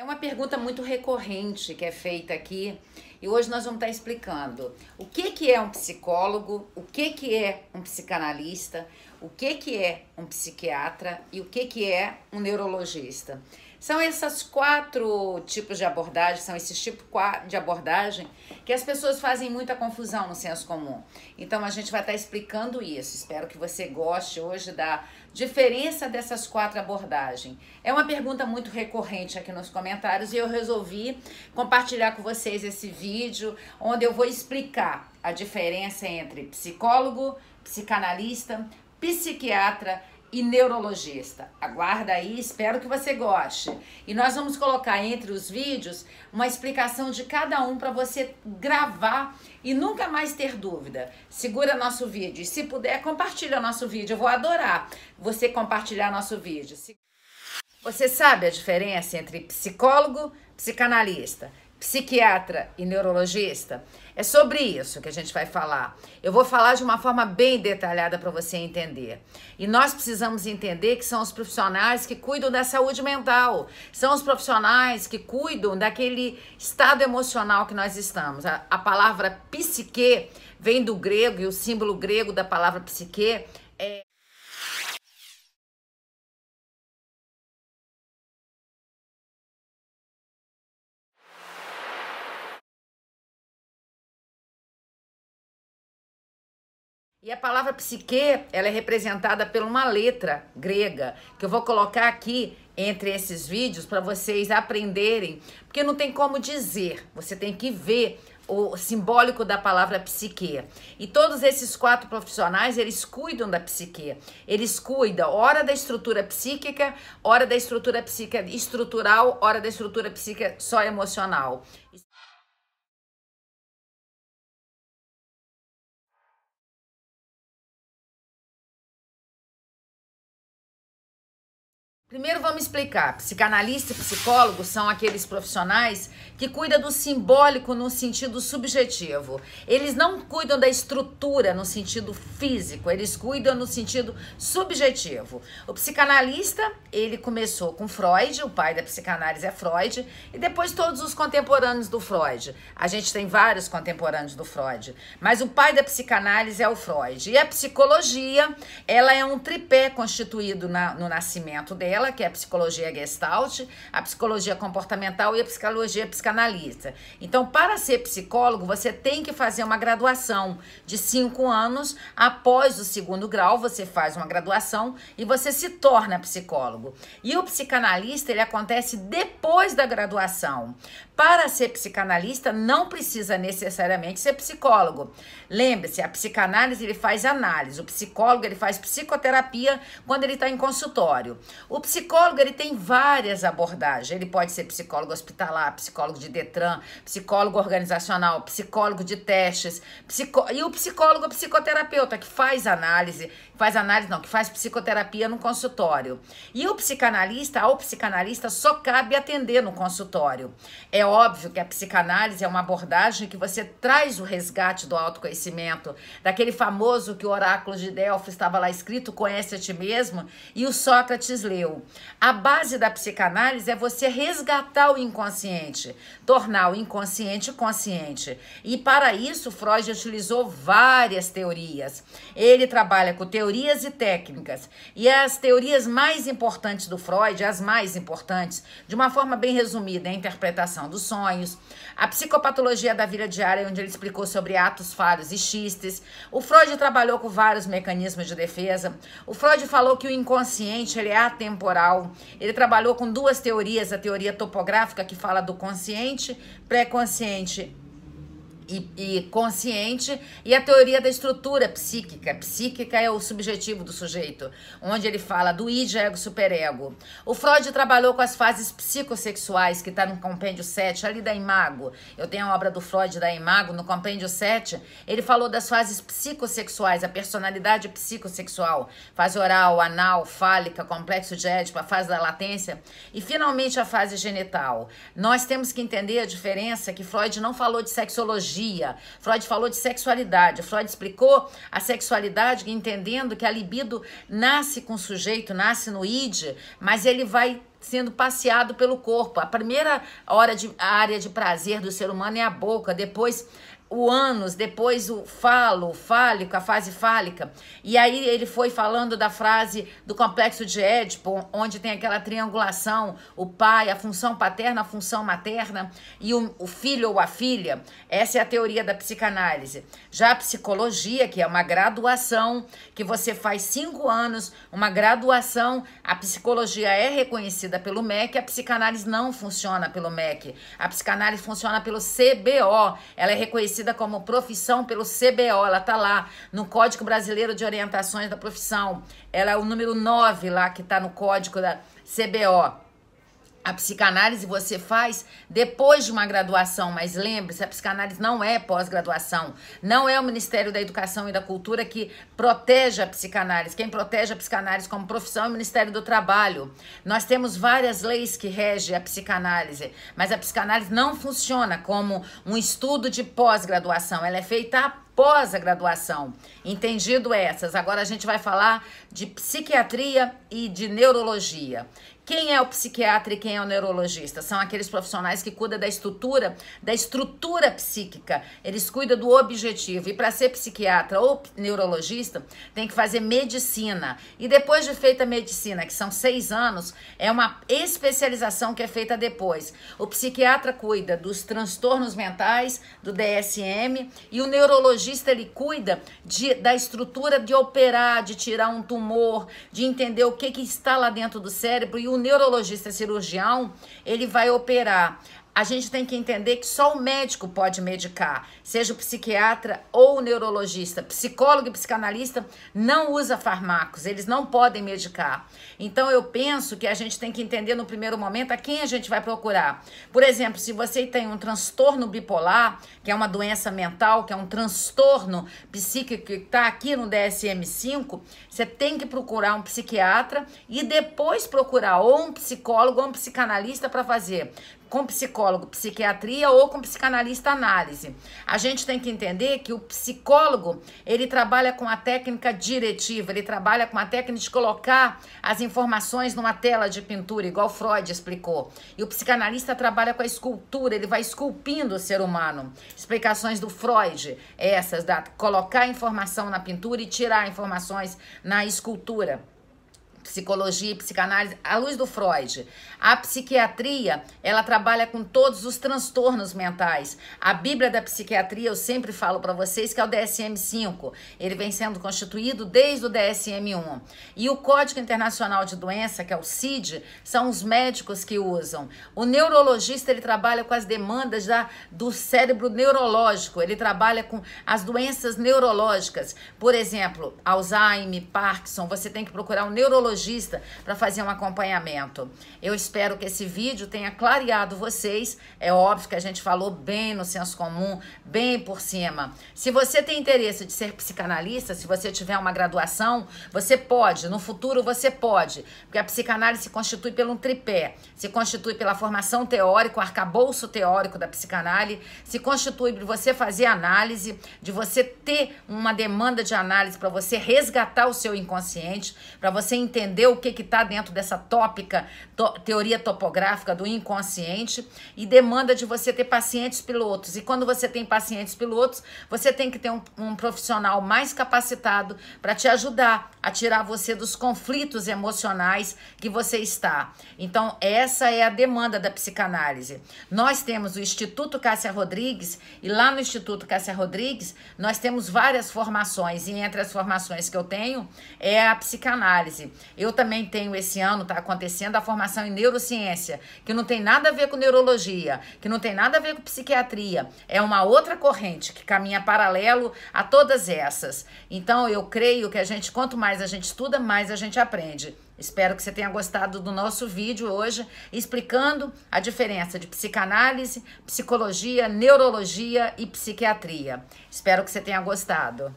É uma pergunta muito recorrente que é feita aqui e hoje nós vamos estar explicando o que é um psicólogo, o que é um psicanalista, o que é um psiquiatra e o que é um neurologista. São esses quatro tipos de abordagem, são esses tipos de abordagem que as pessoas fazem muita confusão no senso comum. Então a gente vai estar explicando isso. Espero que você goste hoje da diferença dessas quatro abordagens. É uma pergunta muito recorrente aqui nos comentários e eu resolvi compartilhar com vocês esse vídeo onde eu vou explicar a diferença entre psicólogo, psicanalista, psiquiatra e neurologista. Aguarda aí, espero que você goste. E nós vamos colocar entre os vídeos uma explicação de cada um para você gravar e nunca mais ter dúvida. Segura nosso vídeo e se puder, compartilha nosso vídeo. Eu vou adorar você compartilhar nosso vídeo. Você sabe a diferença entre psicólogo, psicanalista, psiquiatra e neurologista? É sobre isso que a gente vai falar. Eu vou falar de uma forma bem detalhada para você entender. E nós precisamos entender que são os profissionais que cuidam da saúde mental. São os profissionais que cuidam daquele estado emocional que nós estamos. A palavra psique vem do grego e o símbolo grego da palavra psique é... E a palavra psique, ela é representada por uma letra grega, que eu vou colocar aqui entre esses vídeos para vocês aprenderem, porque não tem como dizer, você tem que ver o simbólico da palavra psique. E todos esses quatro profissionais, eles cuidam da psique. Eles cuidam, ora da estrutura psíquica, ora da estrutura psíquica estrutural, ora da estrutura psíquica só emocional. Primeiro vamos explicar, psicanalista e psicólogo são aqueles profissionais que cuidam do simbólico no sentido subjetivo. Eles não cuidam da estrutura no sentido físico, eles cuidam no sentido subjetivo. O psicanalista, ele começou com Freud, o pai da psicanálise é Freud, e depois todos os contemporâneos do Freud. A gente tem vários contemporâneos do Freud, mas o pai da psicanálise é o Freud. E a psicologia, ela é um tripé constituído no nascimento dela, que é a psicologia Gestalt, a psicologia comportamental e a psicologia psicanalista. Então, para ser psicólogo, você tem que fazer uma graduação de 5 anos. Após o 2º grau, você faz uma graduação e você se torna psicólogo. E o psicanalista, ele acontece depois da graduação. Para ser psicanalista, não precisa necessariamente ser psicólogo. Lembre-se, a psicanálise, ele faz análise. O psicólogo, ele faz psicoterapia quando ele está em consultório. O psicólogo, ele tem várias abordagens. Ele pode ser psicólogo hospitalar, psicólogo de Detran, psicólogo organizacional, psicólogo de testes, e o psicólogo psicoterapeuta, que faz análise, que faz psicoterapia no consultório. E o psicanalista, ao psicanalista, só cabe atender no consultório. É óbvio que a psicanálise é uma abordagem que você traz o resgate do autoconhecimento, daquele famoso que o oráculo de Delfos estava lá escrito, conhece a ti mesmo, e o Sócrates leu. A base da psicanálise é você resgatar o inconsciente, tornar o inconsciente consciente. E para isso, Freud utilizou várias teorias. Ele trabalha com teorias e técnicas. E as teorias mais importantes do Freud, as mais importantes, de uma forma bem resumida, é a interpretação dos sonhos, a psicopatologia da vida diária, onde ele explicou sobre atos falhos e xistes. O Freud trabalhou com vários mecanismos de defesa. O Freud falou que o inconsciente, ele é atemporal. Ele trabalhou com 2 teorias, a teoria topográfica, que fala do consciente, pré-consciente e consciente, e a teoria da estrutura psíquica. Psíquica é o subjetivo do sujeito, onde ele fala do id, ego, superego. O Freud trabalhou com as fases psicossexuais, que está no compêndio 7, ali da Imago. Eu tenho a obra do Freud da Imago, no compêndio 7, ele falou das fases psicossexuais, a personalidade psicossexual, fase oral, anal, fálica, complexo de Édipo, a fase da latência, e finalmente a fase genital. Nós temos que entender a diferença, que Freud não falou de sexologia, Freud falou de sexualidade. Freud explicou a sexualidade entendendo que a libido nasce com o sujeito, nasce no id, mas ele vai sendo passeado pelo corpo. A primeira área de prazer do ser humano é a boca, depois o ânus, depois o fálico, a fase fálica. E aí ele foi falando da frase do complexo de Édipo, onde tem aquela triangulação, o pai, a função paterna, a função materna e o filho ou a filha. Essa é a teoria da psicanálise. Já a psicologia, que é uma graduação, que você faz 5 anos, uma graduação, a psicologia é reconhecida pelo MEC, a psicanálise não funciona pelo MEC. A psicanálise funciona pelo CBO, ela é reconhecida como profissão pelo CBO, ela tá lá no Código Brasileiro de Orientações da Profissão. Ela é o número 9 lá que tá no código da CBO. A psicanálise você faz depois de uma graduação, mas lembre-se, a psicanálise não é pós-graduação. Não é o Ministério da Educação e da Cultura que protege a psicanálise. Quem protege a psicanálise como profissão é o Ministério do Trabalho. Nós temos várias leis que regem a psicanálise, mas a psicanálise não funciona como um estudo de pós-graduação. Ela é feita após a graduação. Entendido essas? Agora a gente vai falar de psiquiatria e de neurologia. Quem é o psiquiatra e quem é o neurologista? São aqueles profissionais que cuidam da estrutura psíquica. Eles cuidam do objetivo. E para ser psiquiatra ou neurologista, tem que fazer medicina. E depois de feita a medicina, que são 6 anos, é uma especialização que é feita depois. O psiquiatra cuida dos transtornos mentais, do DSM, e o neurologista ele cuida da estrutura de operar, de tirar um tumor, de entender o que está lá dentro do cérebro. E o neurologista cirurgião, ele vai operar. A gente tem que entender que só o médico pode medicar, seja o psiquiatra ou o neurologista. Psicólogo e psicanalista não usa fármacos, eles não podem medicar. Então eu penso que a gente tem que entender no primeiro momento a quem a gente vai procurar. Por exemplo, se você tem um transtorno bipolar, que é uma doença mental, que é um transtorno psíquico que está aqui no DSM-5, você tem que procurar um psiquiatra e depois procurar ou um psicólogo ou um psicanalista para fazer com psicólogo, psiquiatria ou com psicanalista análise. A gente tem que entender que o psicólogo, ele trabalha com a técnica diretiva, ele trabalha com a técnica de colocar as informações numa tela de pintura, igual Freud explicou. E o psicanalista trabalha com a escultura, ele vai esculpindo o ser humano. Explicações do Freud, essas, colocar informação na pintura e tirar informações na escultura. Psicologia e psicanálise, à luz do Freud. A psiquiatria, ela trabalha com todos os transtornos mentais. A Bíblia da psiquiatria, eu sempre falo para vocês que é o DSM-5. Ele vem sendo constituído desde o DSM-1. E o Código Internacional de Doença, que é o CID, são os médicos que usam. O neurologista, ele trabalha com as demandas do cérebro neurológico. Ele trabalha com as doenças neurológicas. Por exemplo, Alzheimer, Parkinson, você tem que procurar um neurologista para fazer um acompanhamento. Eu espero que esse vídeo tenha clareado vocês. É óbvio que a gente falou bem no senso comum, bem por cima. Se você tem interesse de ser psicanalista, se você tiver uma graduação, você pode, no futuro você pode, porque a psicanálise se constitui pelo um tripé, se constitui pela formação teórica, o arcabouço teórico da psicanálise, se constitui de você fazer análise, de você ter uma demanda de análise para você resgatar o seu inconsciente, para você entender o que está dentro dessa teoria topográfica do inconsciente, e demanda de você ter pacientes pilotos. E quando você tem pacientes pilotos, você tem que ter um profissional mais capacitado para te ajudar a tirar você dos conflitos emocionais que você está. Então, essa é a demanda da psicanálise. Nós temos o Instituto Cássia Rodrigues, e lá no Instituto Cássia Rodrigues, nós temos várias formações, e entre as formações que eu tenho é a psicanálise. Eu também tenho esse ano, está acontecendo, a formação em neurociência, que não tem nada a ver com neurologia, que não tem nada a ver com psiquiatria. É uma outra corrente que caminha paralelo a todas essas. Então, eu creio que quanto mais a gente estuda, mais a gente aprende. Espero que você tenha gostado do nosso vídeo hoje, explicando a diferença de psicanálise, psicologia, neurologia e psiquiatria. Espero que você tenha gostado.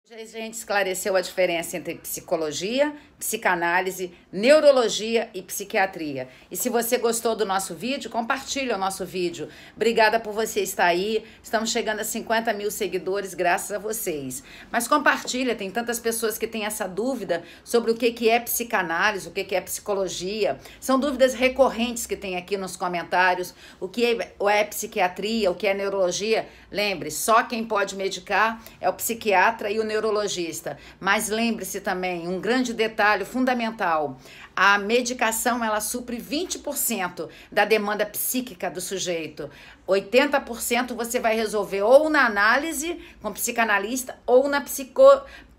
A gente esclareceu a diferença entre psicologia, psicanálise, neurologia e psiquiatria. E se você gostou do nosso vídeo, compartilha o nosso vídeo. Obrigada por você estar aí. Estamos chegando a 50 mil seguidores graças a vocês. Mas compartilha, tem tantas pessoas que têm essa dúvida sobre o que é psicanálise, o que é psicologia. São dúvidas recorrentes que tem aqui nos comentários. O que é psiquiatria, o que é neurologia. Lembre, só quem pode medicar é o psiquiatra e o neurologista. Mas lembre-se também, um grande detalhe fundamental, a medicação ela supre 20% da demanda psíquica do sujeito. 80% você vai resolver ou na análise com psicanalista ou na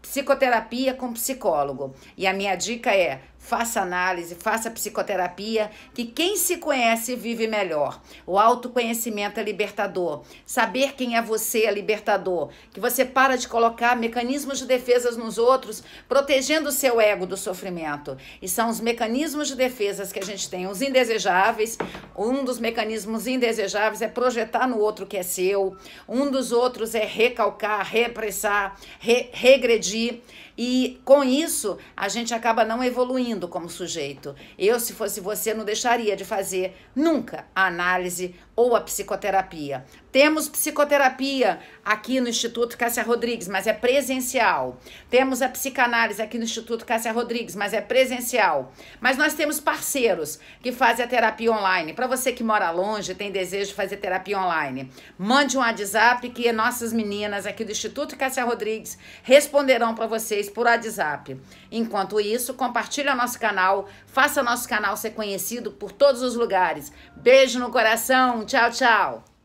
psicoterapia com psicólogo. E a minha dica é: faça análise, faça psicoterapia, que quem se conhece vive melhor. O autoconhecimento é libertador. Saber quem é você é libertador. Que você para de colocar mecanismos de defesa nos outros, protegendo o seu ego do sofrimento. E são os mecanismos de defesa que a gente tem, os indesejáveis. Um dos mecanismos indesejáveis é projetar no outro que é seu. Um dos outros é recalcar, repressar, regredir. E com isso, a gente acaba não evoluindo como sujeito. Eu, se fosse você, não deixaria de fazer nunca a análise ou a psicoterapia. Temos psicoterapia aqui no Instituto Cássia Rodrigues, mas é presencial. Temos a psicanálise aqui no Instituto Cássia Rodrigues, mas é presencial. Mas nós temos parceiros que fazem a terapia online. Para você que mora longe, tem desejo de fazer terapia online, mande um WhatsApp que nossas meninas aqui do Instituto Cássia Rodrigues responderão para vocês por WhatsApp. Enquanto isso, compartilhe o nosso canal, faça nosso canal ser conhecido por todos os lugares. Beijo no coração, tchau, tchau!